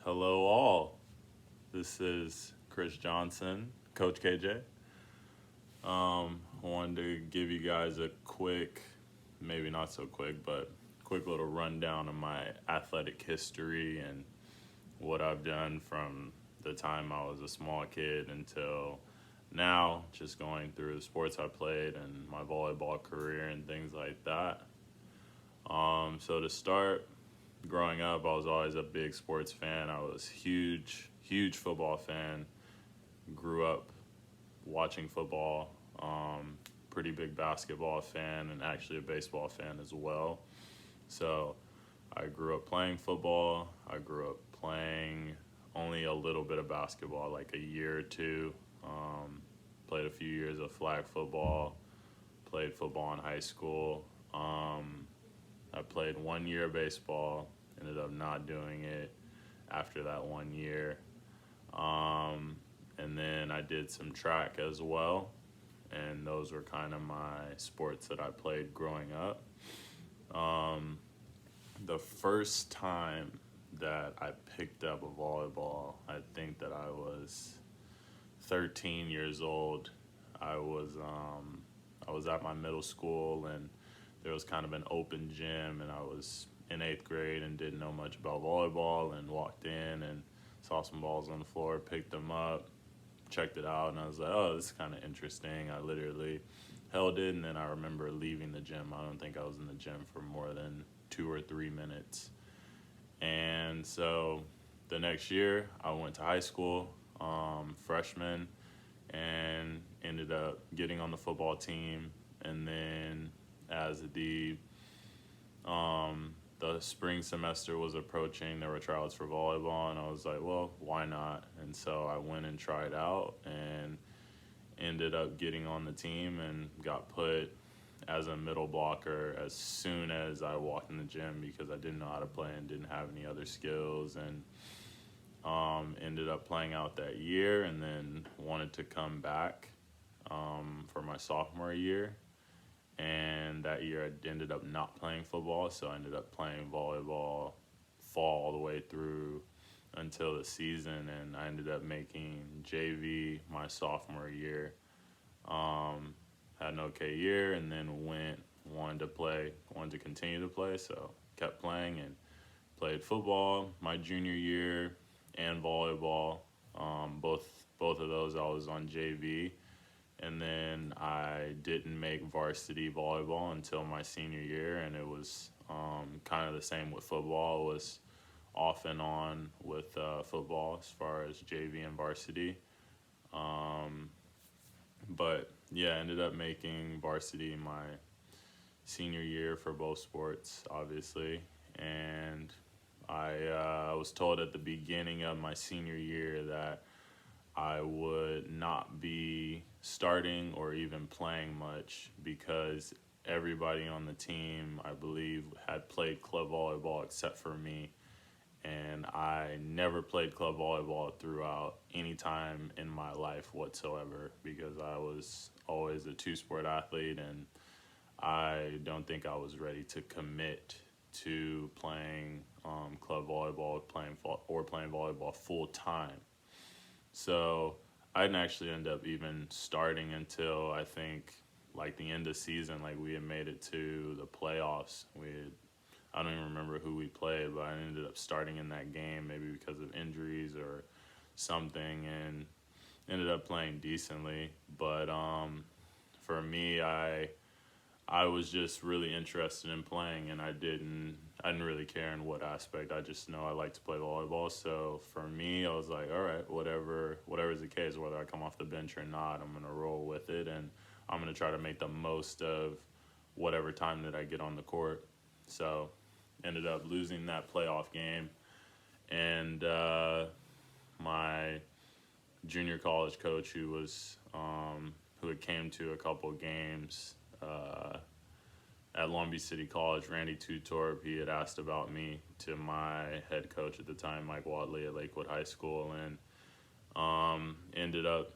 Hello, all. This is Chris Johnson, Coach KJ. I wanted to give you guys a quick, maybe not so quick, but quick little rundown of my athletic history and what I've done from the time I was a small kid until now, just going through the sports I played and my volleyball career and things like that. So to start, growing up, I was always a big sports fan. I was huge football fan. Grew up watching football. Pretty big basketball fan and actually a baseball fan as well. So I grew up playing football. I grew up playing only a little bit of basketball, like a year or two. Played a few years of flag football. Played football in high school. I played 1 year of baseball. Ended up not doing it after that 1 year. And then I did some track as well. And those were kind of my sports that I played growing up. The first time that I picked up a volleyball, I think that I was 13 years old. I was I was at my middle school, and there was kind of an open gym, and I was in eighth grade and didn't know much about volleyball, and walked in and saw some balls on the floor, picked them up, checked it out, and I was like, oh, this is kind of interesting. I literally held it, and then I remember leaving the gym. I don't think I was in the gym for more than 2 or 3 minutes. And so the next year, I went to high school, freshman, and ended up getting on the football team. And then as the spring semester was approaching, there were tryouts for volleyball, and I was like, well, why not? And so I went and tried out and ended up getting on the team and got put as a middle blocker as soon as I walked in the gym because I didn't know how to play and didn't have any other skills. And ended up playing out that year, and then wanted to come back for my sophomore year. And that year I ended up not playing football, so I ended up playing volleyball fall all the way through until the season, and I ended up making JV my sophomore year. Had an okay year, and then wanted to continue to play, so kept playing and played football my junior year and volleyball. Both of those I was on JV, and then I didn't make varsity volleyball until my senior year, and it was kind of the same with football. It was off and on with football as far as JV and varsity. But yeah, ended up making varsity my senior year for both sports, obviously. And I was told at the beginning of my senior year that I would not be starting or even playing much because everybody on the team, I believe, had played club volleyball except for me. And I never played club volleyball throughout any time in my life whatsoever because I was always a two-sport athlete, and I don't think I was ready to commit to playing club volleyball, playing volleyball full time. So I didn't actually end up even starting until I think like the end of season. Like we had made it to the playoffs. I don't even remember who we played, but I ended up starting in that game maybe because of injuries or something, and ended up playing decently. But for me, I was just really interested in playing, and I didn't really care in what aspect. I just know I like to play volleyball. So for me, I was like, all right, whatever's the case, whether I come off the bench or not, I'm gonna roll with it, and I'm gonna try to make the most of whatever time that I get on the court. So ended up losing that playoff game, and my junior college coach, who had came to a couple games at Long Beach City College, Randy Tutorp, he had asked about me to my head coach at the time, Mike Wadley at Lakewood High School, and ended up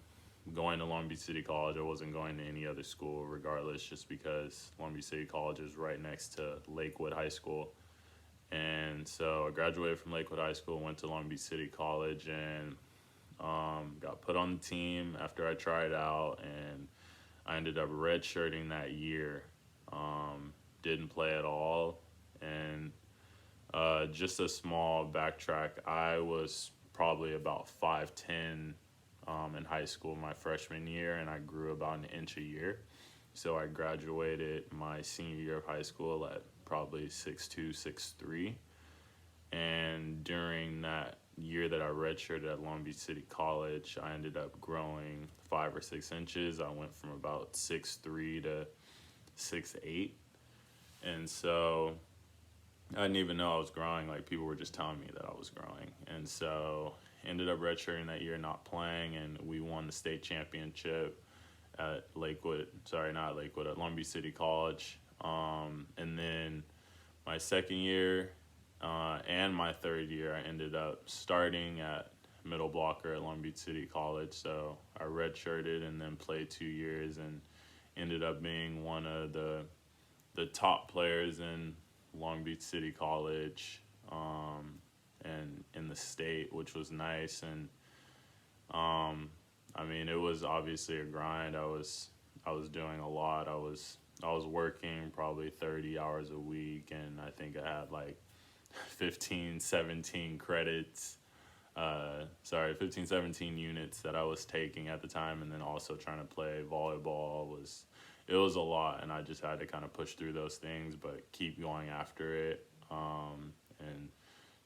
going to Long Beach City College. I wasn't going to any other school regardless, just because Long Beach City College is right next to Lakewood High School. And so I graduated from Lakewood High School, went to Long Beach City College, and got put on the team after I tried out, and I ended up redshirting that year. Didn't play at all, and just a small backtrack. I was probably about 5'10" in high school my freshman year, and I grew about an inch a year. So I graduated my senior year of high school at probably 6'2", 6'3". And during that year that I redshirted at Long Beach City College, I ended up growing 5 or 6 inches. I went from about 6'3" to 6'8". And so I didn't even know I was growing. Like, people were just telling me that I was growing. And so ended up redshirting that year, not playing, and we won the state championship at at Long Beach City College. And then my second year and my third year, I ended up starting at middle blocker at Long Beach City College. So I redshirted and then played 2 years and ended up being one of the top players in Long Beach City College, and in the state, which was nice. And I mean, it was obviously a grind. I was doing a lot. I was working probably 30 hours a week, and I think I had like 15, 17 credits. 15, 17 units that I was taking at the time, and then also trying to play volleyball was a lot, and I just had to kind of push through those things, but keep going after it, and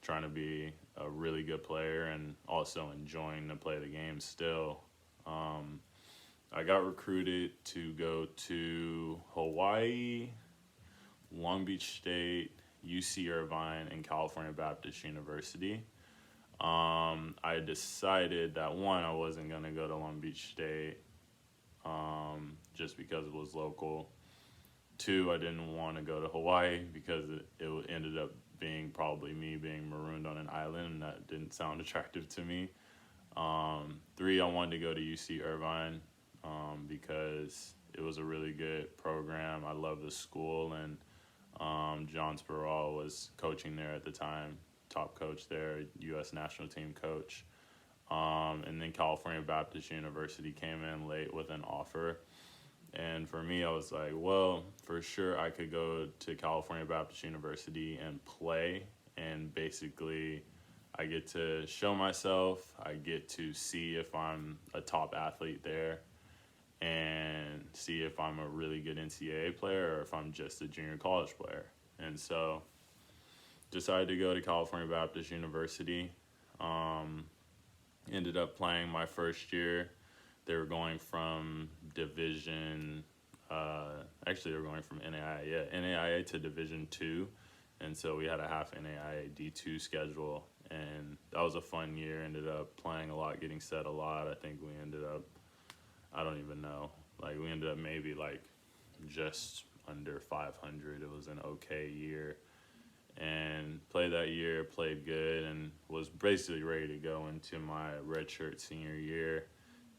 trying to be a really good player and also enjoying to play the game still. I got recruited to go to Hawaii, Long Beach State, UC Irvine, and California Baptist University. I decided that, one, I wasn't going to go to Long Beach State, just because it was local. Two, I didn't want to go to Hawaii because it ended up being probably me being marooned on an island, and that didn't sound attractive to me. Three, I wanted to go to UC Irvine, because it was a really good program. I love the school, and John Sparrow was coaching there at the time, top coach there, U.S. national team coach. And then California Baptist University came in late with an offer. And for me, I was like, well, for sure I could go to California Baptist University and play. And basically, I get to show myself. I get to see if I'm a top athlete there and see if I'm a really good NCAA player or if I'm just a junior college player. And so decided to go to California Baptist University. Ended up playing my first year. They were going from division, actually they were going from NAIA to Division II. And so we had a half NAIA D2 schedule. And that was a fun year. Ended up playing a lot, getting set a lot. I think we ended up, I don't even know. Like, we ended up maybe like just under 500. It was an okay year. And played that year, played good, and was basically ready to go into my redshirt senior year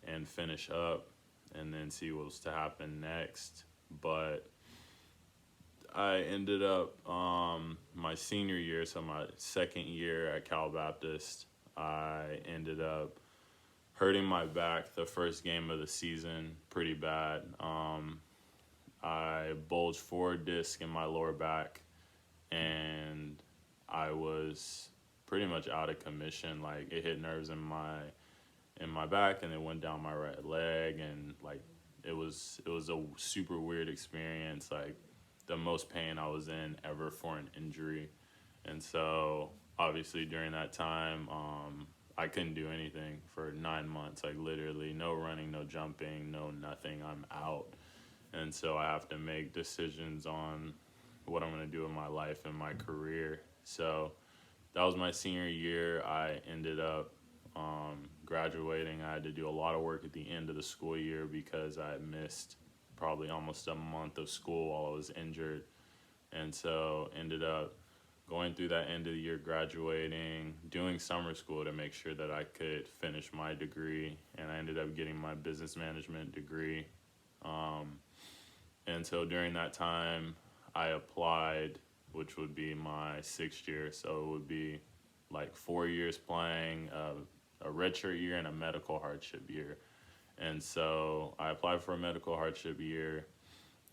and finish up and then see what was to happen next. But I ended up, my senior year, so my second year at Cal Baptist, I ended up hurting my back the first game of the season pretty bad. I bulged forward disc in my lower back, and I was pretty much out of commission. Like, it hit nerves in my back, and it went down my right leg, and like it was a super weird experience. Like, the most pain I was in ever for an injury. And so obviously during that time, I couldn't do anything for 9 months. Like, literally no running, no jumping, no nothing. I'm out. And so I have to make decisions on what I'm going to do in my life and my career. So that was my senior year. I ended up graduating. I had to do a lot of work at the end of the school year because I had missed probably almost a month of school while I was injured. And so ended up going through that end of the year, graduating, doing summer school to make sure that I could finish my degree. And I ended up getting my business management degree. And so during that time, I applied which would be my 6th year. So it would be like 4 years playing, a redshirt year, and a medical hardship year. And so I applied for a medical hardship year,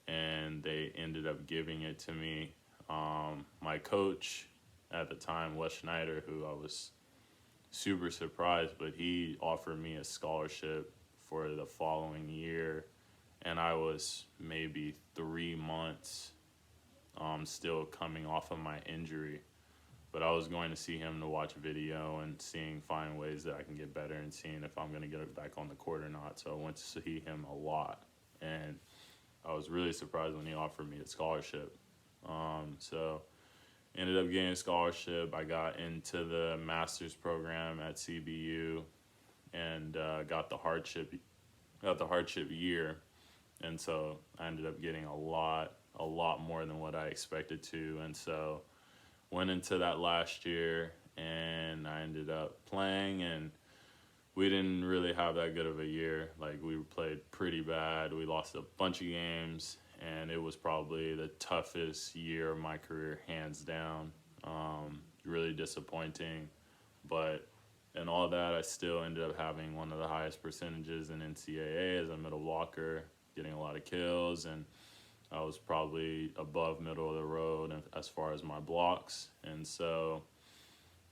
and they ended up giving it to me. My coach at the time, Wes Schneider, who I was super surprised, but he offered me a scholarship for the following year, and I was maybe 3 months still coming off of my injury. But I was going to see him to watch video and find ways that I can get better and seeing if I'm going to get it back on the court or not. So I went to see him a lot, and I was really surprised when he offered me a scholarship. So ended up getting a scholarship. I got into the master's program at CBU, and got the hardship year, and so I ended up getting a lot more than what I expected to, and so went into that last year, and I ended up playing, and we didn't really have that good of a year. Like, we played pretty bad. We lost a bunch of games, and it was probably the toughest year of my career, hands down. Really disappointing, but in all that, I still ended up having one of the highest percentages in NCAA as a middle blocker, getting a lot of kills, and I was probably above middle of the road as far as my blocks. And so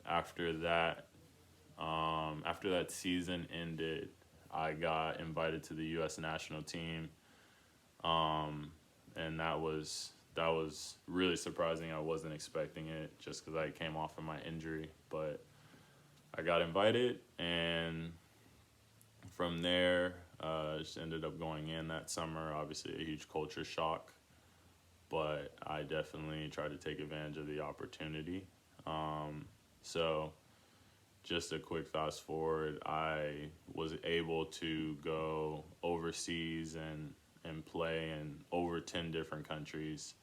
after that season ended, I got invited to the U.S. national team, and that was really surprising. I wasn't expecting it just because I came off of my injury, but I got invited, and from there, just ended up going in that summer. Obviously, a huge culture shock, but I definitely tried to take advantage of the opportunity. So just a quick fast forward, I was able to go overseas and play in over 10 different countries.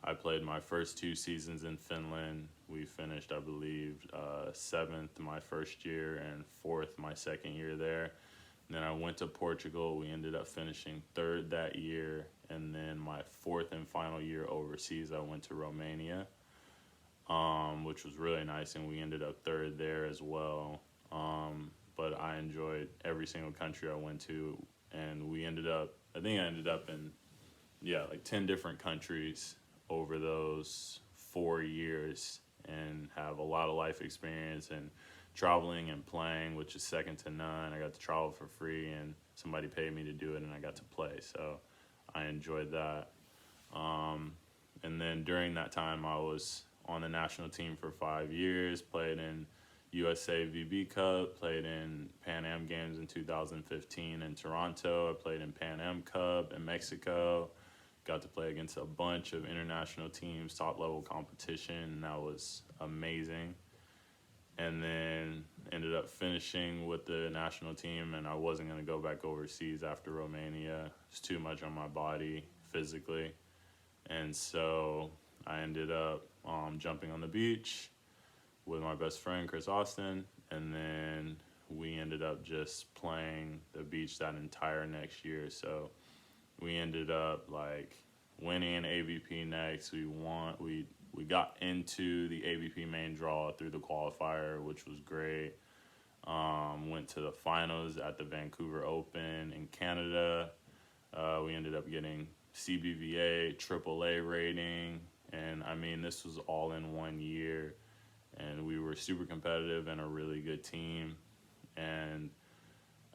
I played my first 2 seasons in Finland. We finished, I believe, 7th my first year and 4th my second year there. And then I went to Portugal. We ended up finishing 3rd that year. And then my 4th and final year overseas, I went to Romania, which was really nice. And we ended up 3rd there as well. But I enjoyed every single country I went to. And I think I ended up in, like 10 different countries over those 4 years, and have a lot of life experience and traveling and playing, which is second to none. I got to travel for free, and somebody paid me to do it, and I got to play. So I enjoyed that. And then during that time, I was on the national team for 5 years, played in USA VB Cup, played in Pan Am Games in 2015 in Toronto. I played in Pan Am Cup in Mexico. Got to play against a bunch of international teams, top-level competition, and that was amazing. And then ended up finishing with the national team, and I wasn't going to go back overseas after Romania. It's too much on my body physically. And so I ended up jumping on the beach with my best friend, Chris Austin, and then we ended up just playing the beach that entire next year. So we ended up like winning AVP next. We got into the AVP main draw through the qualifier, which was great. Went to the finals at the Vancouver Open in Canada. We ended up getting CBVA, AAA rating, and I mean, this was all in 1 year, and we were super competitive and a really good team. And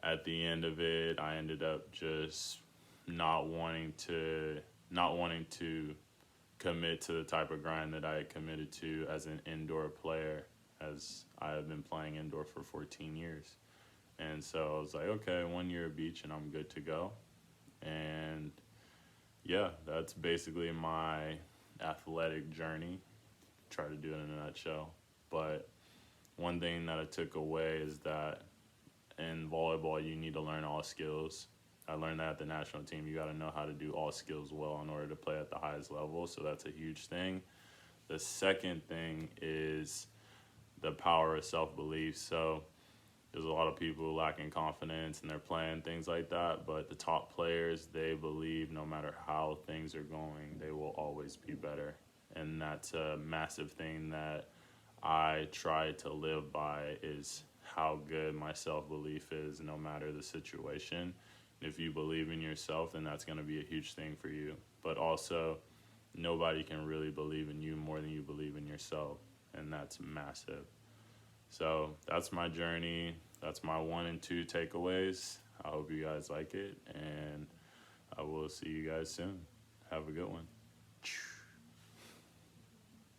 at the end of it, I ended up just not wanting to commit to the type of grind that I had committed to as an indoor player, as I have been playing indoor for 14 years. And so I was like, okay, 1 year at beach and I'm good to go. And yeah, that's basically my athletic journey. Try to do it in a nutshell. But one thing that I took away is that in volleyball, you need to learn all skills. I learned that at the national team. You got to know how to do all skills well in order to play at the highest level. So that's a huge thing. The second thing is the power of self-belief. So there's a lot of people lacking confidence and they're playing things like that. But the top players, they believe no matter how things are going, they will always be better. And that's a massive thing that I try to live by, is how good my self-belief is no matter the situation. If you believe in yourself, then that's going to be a huge thing for you. But also, nobody can really believe in you more than you believe in yourself, and that's massive. So that's my journey. That's my 1 and 2 takeaways. I hope you guys like it, and I will see you guys soon. Have a good one.